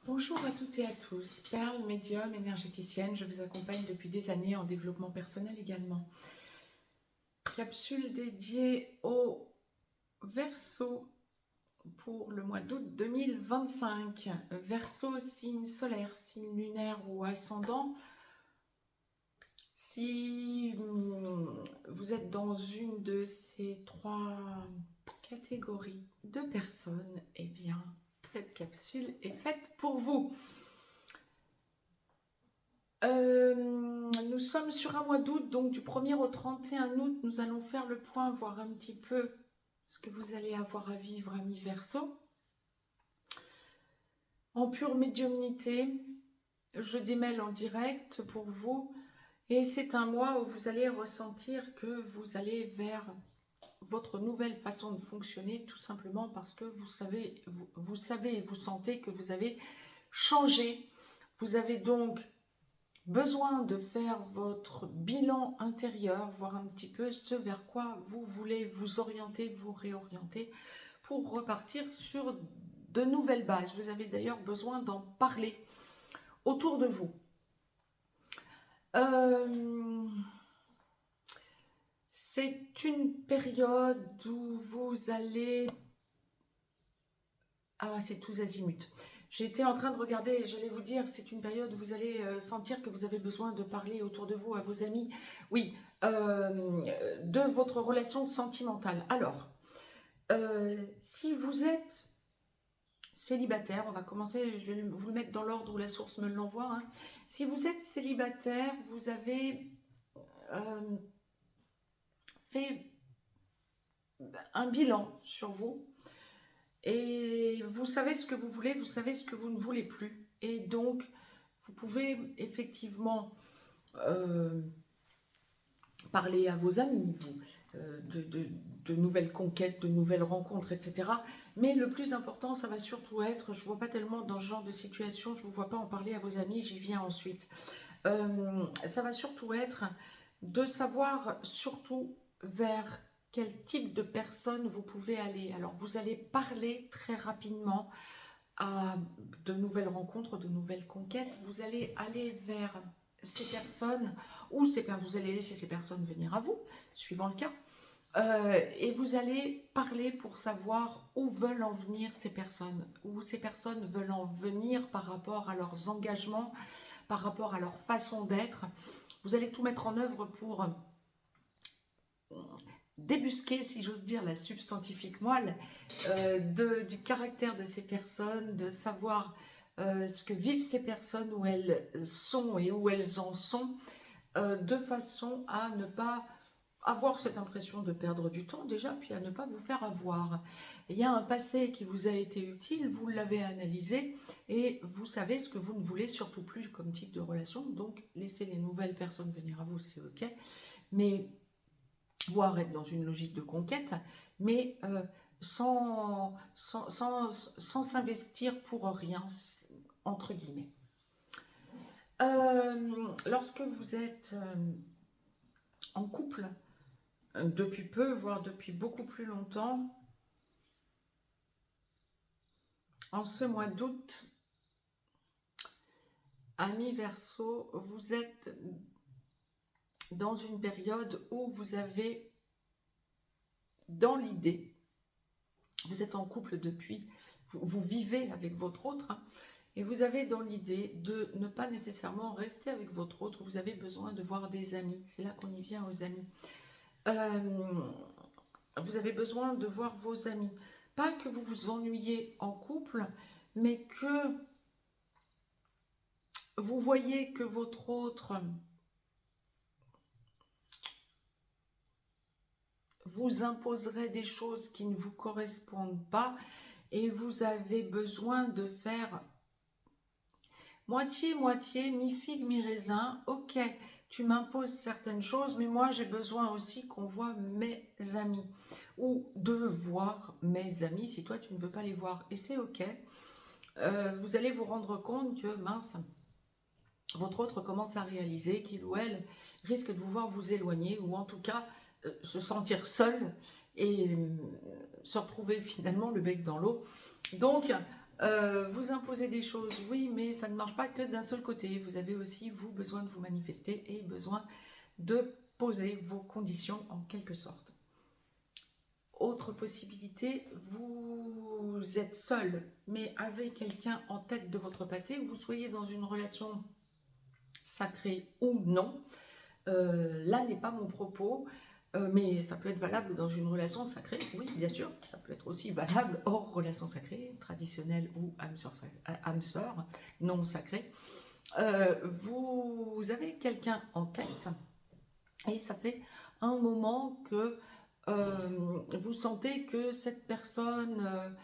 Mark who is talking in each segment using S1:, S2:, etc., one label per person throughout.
S1: Bonjour à toutes et à tous, Perle, médium, énergéticienne, je vous accompagne depuis des années en développement personnel également. Capsule dédiée au Verseau pour le mois d'août 2025. Verseau, signe solaire, signe lunaire ou ascendant. Si vous êtes dans une de ces trois catégories de personnes, eh bien, cette capsule est faite pour vous. Nous sommes sur un mois d'août, donc du 1er au 31 août, nous allons faire le point, voir un petit peu ce que vous allez avoir à vivre, amis Verseau. En pure médiumnité, je démêle en direct pour vous, et c'est un mois où vous allez ressentir que vous allez vers votre nouvelle façon de fonctionner, tout simplement parce que vous savez et vous sentez que vous avez changé. Vous avez donc besoin de faire votre bilan intérieur, voir un petit peu ce vers quoi vous voulez vous orienter, vous réorienter pour repartir sur de nouvelles bases. Vous avez d'ailleurs besoin d'en parler autour de vous. C'est une période où vous allez... Ah, c'est tous azimuts. J'étais en train de regarder, j'allais vous dire, c'est une période où vous allez sentir que vous avez besoin de parler autour de vous, à vos amis, oui, de votre relation sentimentale. Alors, si vous êtes célibataire, on va commencer, je vais vous le mettre dans l'ordre où la source me l'envoie. Hein. Si vous êtes célibataire, vous avez fait un bilan sur vous. Et vous savez ce que vous voulez, vous savez ce que vous ne voulez plus. Et donc, vous pouvez effectivement parler à vos amis, de nouvelles conquêtes, de nouvelles rencontres, etc. Mais le plus important, ça va surtout être, je ne vois pas tellement dans ce genre de situation, je ne vous vois pas en parler à vos amis, j'y viens ensuite. Ça va surtout être de savoir surtout vers quel type de personne vous pouvez aller. Alors, vous allez parler très rapidement à de nouvelles rencontres, de nouvelles conquêtes. Vous allez aller vers ces personnes, ou vous allez laisser ces personnes venir à vous, suivant le cas. Et vous allez parler pour savoir où veulent en venir ces personnes, où ces personnes veulent en venir par rapport à leurs engagements, par rapport à leur façon d'être. Vous allez tout mettre en œuvre pour débusquer, si j'ose dire, la substantifique moelle du caractère de ces personnes, de savoir ce que vivent ces personnes, où elles sont et où elles en sont, de façon à ne pas avoir cette impression de perdre du temps déjà, puis à ne pas vous faire avoir. Il y a un passé qui vous a été utile, vous l'avez analysé et vous savez ce que vous ne voulez surtout plus comme type de relation, donc laissez les nouvelles personnes venir à vous, c'est ok, mais voire être dans une logique de conquête, mais sans s'investir pour rien, entre guillemets. Lorsque vous êtes en couple, depuis peu, voire depuis beaucoup plus longtemps, en ce mois d'août, amis Verseau, vous êtes dans une période où vous avez, dans l'idée, vous êtes en couple depuis, vous vivez avec votre autre, hein, et vous avez dans l'idée de ne pas nécessairement rester avec votre autre, vous avez besoin de voir des amis, c'est là qu'on y vient aux amis. Vous avez besoin de voir vos amis. Pas que vous vous ennuyez en couple, mais que vous voyez que votre autre vous imposerait des choses qui ne vous correspondent pas et vous avez besoin de faire moitié-moitié, mi-figue, mi-raisin. Ok, tu m'imposes certaines choses, mais moi j'ai besoin aussi qu'on voit mes amis ou de voir mes amis si toi tu ne veux pas les voir. Et c'est ok. Vous allez vous rendre compte que, mince, votre autre commence à réaliser qu'il ou elle risque de vous voir vous éloigner ou en tout cas se sentir seul et se retrouver finalement le bec dans l'eau. Donc, Vous imposez des choses, oui, mais ça ne marche pas que d'un seul côté. Vous avez aussi, vous, besoin de vous manifester et besoin de poser vos conditions en quelque sorte. Autre possibilité, vous êtes seul, mais avec quelqu'un en tête de votre passé, vous soyez dans une relation sacrée ou non. Là n'est pas mon propos, mais ça peut être valable dans une relation sacrée, oui, bien sûr. Ça peut être aussi valable hors relation sacrée, traditionnelle ou âme sœur, non sacrée. Vous avez quelqu'un en tête et ça fait un moment que vous sentez que cette personne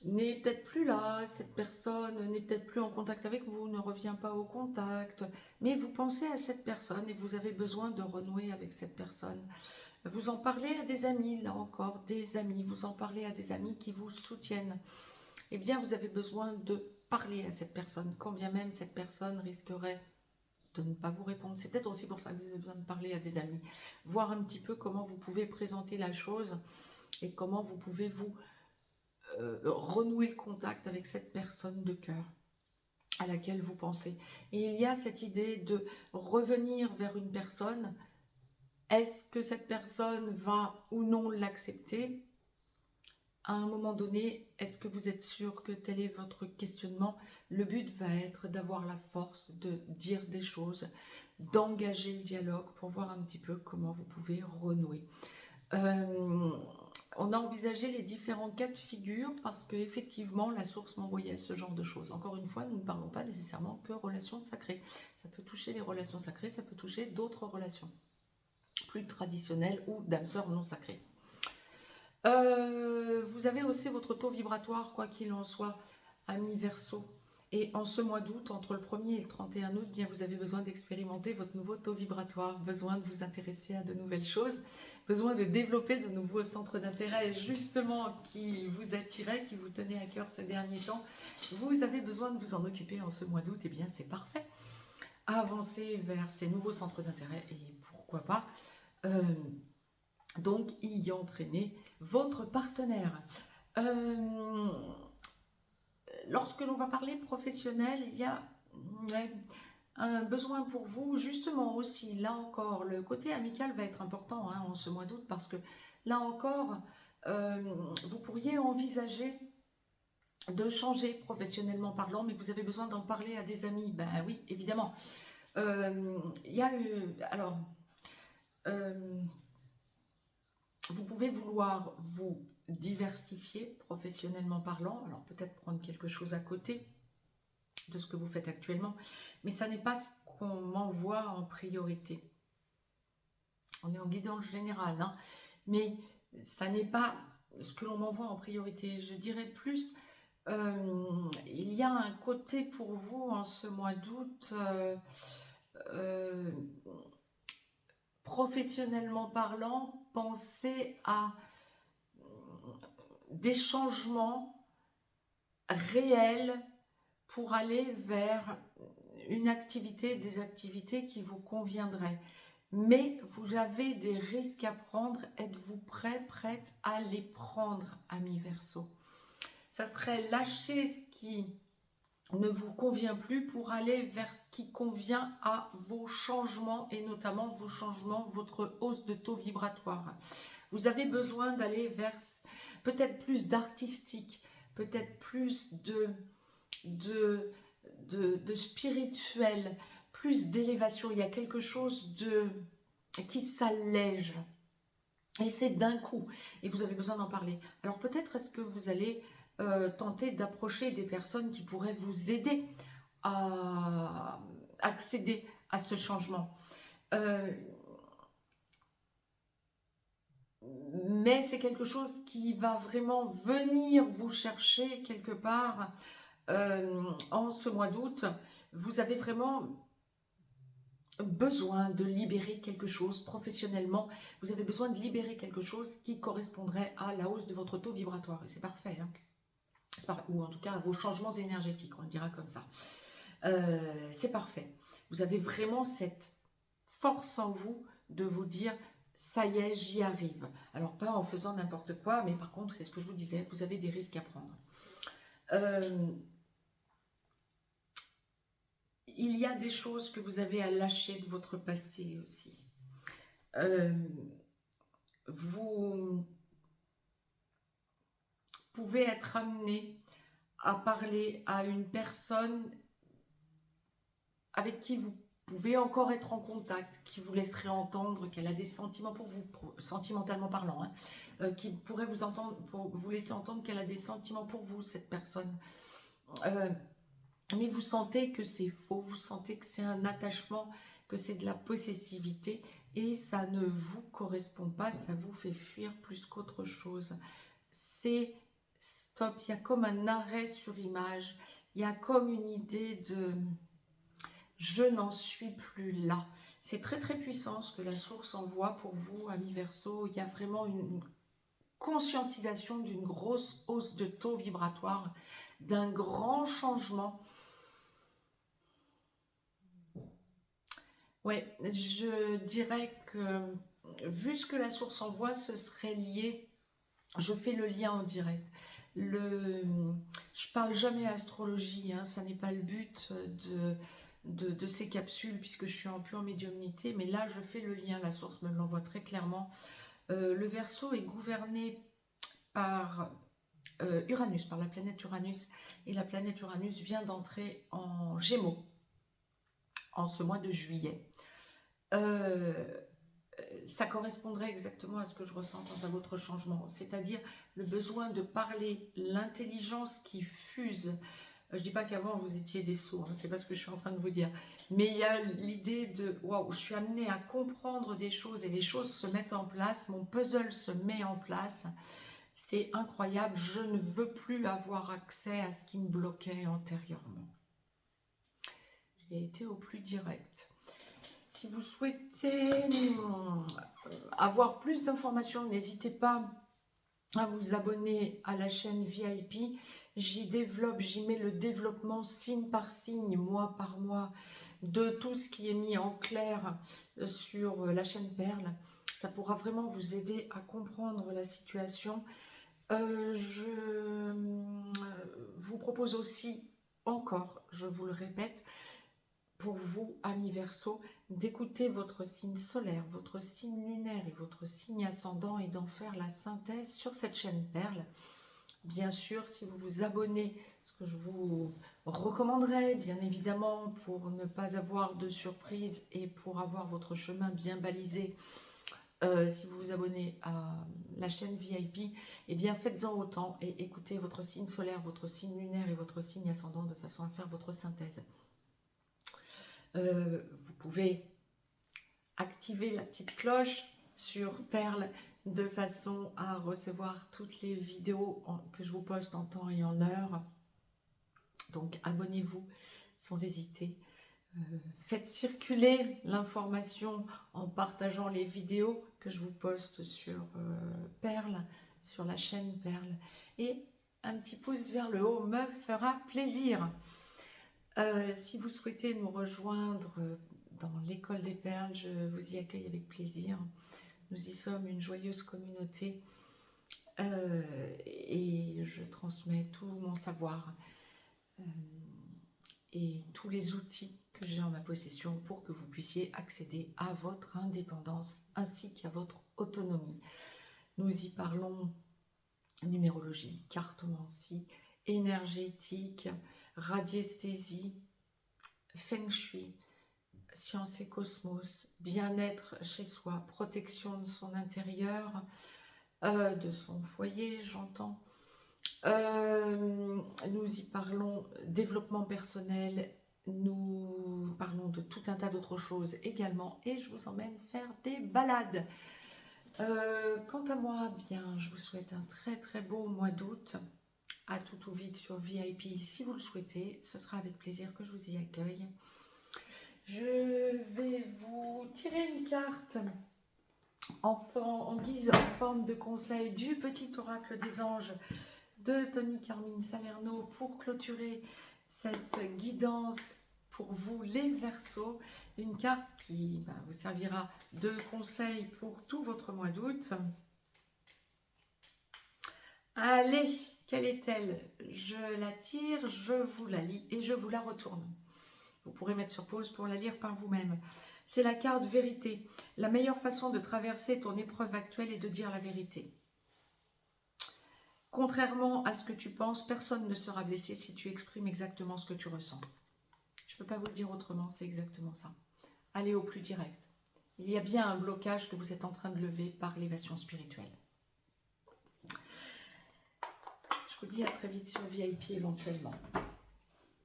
S1: n'est peut-être plus là, cette personne n'est peut-être plus en contact avec vous, ne revient pas au contact, mais vous pensez à cette personne et vous avez besoin de renouer avec cette personne. Vous en parlez à des amis, là encore, des amis, vous en parlez à des amis qui vous soutiennent. Eh bien, vous avez besoin de parler à cette personne, quand bien même cette personne risquerait de ne pas vous répondre. C'est peut-être aussi pour ça que vous avez besoin de parler à des amis, voir un petit peu comment vous pouvez présenter la chose et comment vous pouvez vous renouer le contact avec cette personne de cœur à laquelle vous pensez. Et il y a cette idée de revenir vers une personne. Est-ce que cette personne va ou non l'accepter? À un moment donné, est-ce que vous êtes sûr que tel est votre questionnement? Le but va être d'avoir la force de dire des choses, d'engager le dialogue pour voir un petit peu comment vous pouvez renouer. On a envisagé les différents cas de figure parce que effectivement la source m'envoyait ce genre de choses. Encore une fois, nous ne parlons pas nécessairement que relations sacrées. Ça peut toucher les relations sacrées, ça peut toucher d'autres relations plus traditionnelles ou d'âme sœur non sacrées. Vous avez aussi votre taux vibratoire, quoi qu'il en soit, ami Verseau. Et en ce mois d'août, entre le 1er et le 31 août, bien, vous avez besoin d'expérimenter votre nouveau taux vibratoire, besoin de vous intéresser à de nouvelles choses, besoin de développer de nouveaux centres d'intérêt, justement, qui vous attiraient, qui vous tenaient à cœur ces derniers temps. Vous avez besoin de vous en occuper en ce mois d'août, et bien c'est parfait. Avancer vers ces nouveaux centres d'intérêt, et pourquoi pas, donc y entraîner votre partenaire. Lorsque l'on va parler professionnel, il y a un besoin pour vous, justement aussi, là encore, le côté amical va être important en ce mois d'août, parce que là encore, vous pourriez envisager de changer professionnellement parlant, mais vous avez besoin d'en parler à des amis. Ben oui, évidemment. Il y a alors, vous pouvez vouloir vous diversifier professionnellement parlant, alors peut-être prendre quelque chose à côté de ce que vous faites actuellement, mais ça n'est pas ce qu'on m'envoie en priorité. On est en guidance générale, hein, mais ça n'est pas ce que l'on m'envoie en priorité. Je dirais plus, il y a un côté pour vous en ce mois d'août, professionnellement parlant, pensez à des changements réels pour aller vers une activité, des activités qui vous conviendraient. Mais vous avez des risques à prendre. Êtes-vous prêt, prête à les prendre, ami Verseau? Ça serait lâcher ce qui ne vous convient plus pour aller vers ce qui convient à vos changements et notamment vos changements, votre hausse de taux vibratoire. Vous avez besoin d'aller vers peut-être plus d'artistique, peut-être plus de spirituel, plus d'élévation. Il y a quelque chose qui s'allège. Et c'est d'un coup. Et vous avez besoin d'en parler. Alors peut-être est-ce que vous allez tenter d'approcher des personnes qui pourraient vous aider à accéder à ce changement. Mais c'est quelque chose qui va vraiment venir vous chercher quelque part en ce mois d'août. Vous avez vraiment besoin de libérer quelque chose professionnellement. Vous avez besoin de libérer quelque chose qui correspondrait à la hausse de votre taux vibratoire. Et c'est parfait, hein. Ou en tout cas à vos changements énergétiques, on le dira comme ça. C'est parfait. Vous avez vraiment cette force en vous de vous dire ça y est, j'y arrive. Alors pas en faisant n'importe quoi, mais par contre c'est ce que je vous disais, vous avez des risques à prendre. Euh, il y a des choses que vous avez à lâcher de votre passé aussi. Vous pouvez être amené à parler à une personne avec qui vous pouvez encore être en contact, qui vous laisserait entendre qu'elle a des sentiments pour vous, sentimentalement parlant, hein, qui pourrait vous entendre, pour vous laisser entendre qu'elle a des sentiments pour vous, cette personne. Mais vous sentez que c'est faux, vous sentez que c'est un attachement, que c'est de la possessivité, et ça ne vous correspond pas, ça vous fait fuir plus qu'autre chose. C'est stop, il y a comme un arrêt sur image, il y a comme une idée de je n'en suis plus là. C'est très très puissant ce que la source envoie pour vous, amis Verseau. Il y a vraiment une conscientisation d'une grosse hausse de taux vibratoire, d'un grand changement. Ouais, je dirais que vu ce que la source envoie, ce serait lié. Je fais le lien en direct. Je parle jamais astrologie, hein, ça n'est pas le but de ces capsules puisque je suis en pure médiumnité, mais là je fais le lien, la source me l'envoie très clairement. Le Verseau est gouverné par Uranus, par la planète Uranus, et la planète Uranus vient d'entrer en Gémeaux en ce mois de juillet. Ça correspondrait exactement à ce que je ressens quant à votre changement, c'est-à-dire le besoin de parler, l'intelligence qui fuse. Je ne dis pas qu'avant vous étiez des sots, hein, c'est pas ce que je suis en train de vous dire, mais il y a l'idée de waouh, je suis amenée à comprendre des choses et les choses se mettent en place, mon puzzle se met en place, c'est incroyable, je ne veux plus avoir accès à ce qui me bloquait antérieurement. J'ai été au plus direct. Si vous souhaitez avoir plus d'informations, n'hésitez pas à vous abonner à la chaîne VIP. J'y mets le développement signe par signe, mois par mois, de tout ce qui est mis en clair sur la chaîne Perle. Ça pourra vraiment vous aider à comprendre la situation. Je vous propose aussi, encore, je vous le répète, pour vous, amis Verseau, d'écouter votre signe solaire, votre signe lunaire et votre signe ascendant et d'en faire la synthèse sur cette chaîne Perle. Bien sûr, si vous vous abonnez, ce que je vous recommanderais, bien évidemment, pour ne pas avoir de surprise et pour avoir votre chemin bien balisé, si vous vous abonnez à la chaîne VIP, eh bien faites-en autant et écoutez votre signe solaire, votre signe lunaire et votre signe ascendant de façon à faire votre synthèse. Vous pouvez activer la petite cloche sur Perle de façon à recevoir toutes les vidéos que je vous poste en temps et en heure. Donc abonnez-vous sans hésiter. Faites circuler l'information en partageant les vidéos que je vous poste sur Perle, sur la chaîne Perle. Et un petit pouce vers le haut me fera plaisir. Si vous souhaitez nous rejoindre dans l'école des perles, je vous y accueille avec plaisir. Nous y sommes une joyeuse communauté et je transmets tout mon savoir et tous les outils que j'ai en ma possession pour que vous puissiez accéder à votre indépendance ainsi qu'à votre autonomie. Nous y parlons numérologie, cartomancie, énergétique, radiesthésie, feng shui, science et cosmos, bien-être chez soi, protection de son intérieur, de son foyer, j'entends. Nous y parlons développement personnel, nous parlons de tout un tas d'autres choses également et je vous emmène faire des balades. Quant à moi, bien, je vous souhaite un très très beau mois d'août, à tout ou vite sur VIP si vous le souhaitez, ce sera avec plaisir que je vous y accueille. Je vais vous tirer une carte en guise, en forme de conseil du petit oracle des anges de Tony Carmine Salerno pour clôturer cette guidance pour vous les Verseaux. Une carte qui vous servira de conseil pour tout votre mois d'août. Allez, Quelle est-elle? Je la tire, je vous la lis et je vous la retourne. Vous pourrez mettre sur pause pour la lire par vous-même. C'est la carte vérité. La meilleure façon de traverser ton épreuve actuelle est de dire la vérité. Contrairement à ce que tu penses, personne ne sera blessé si tu exprimes exactement ce que tu ressens. Je ne peux pas vous le dire autrement, c'est exactement ça. Allez au plus direct. Il y a bien un blocage que vous êtes en train de lever par l'évasion spirituelle. Je vous dis à très vite sur VIP éventuellement.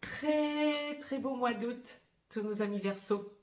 S1: Très très beau mois d'août, tous nos amis Verseaux.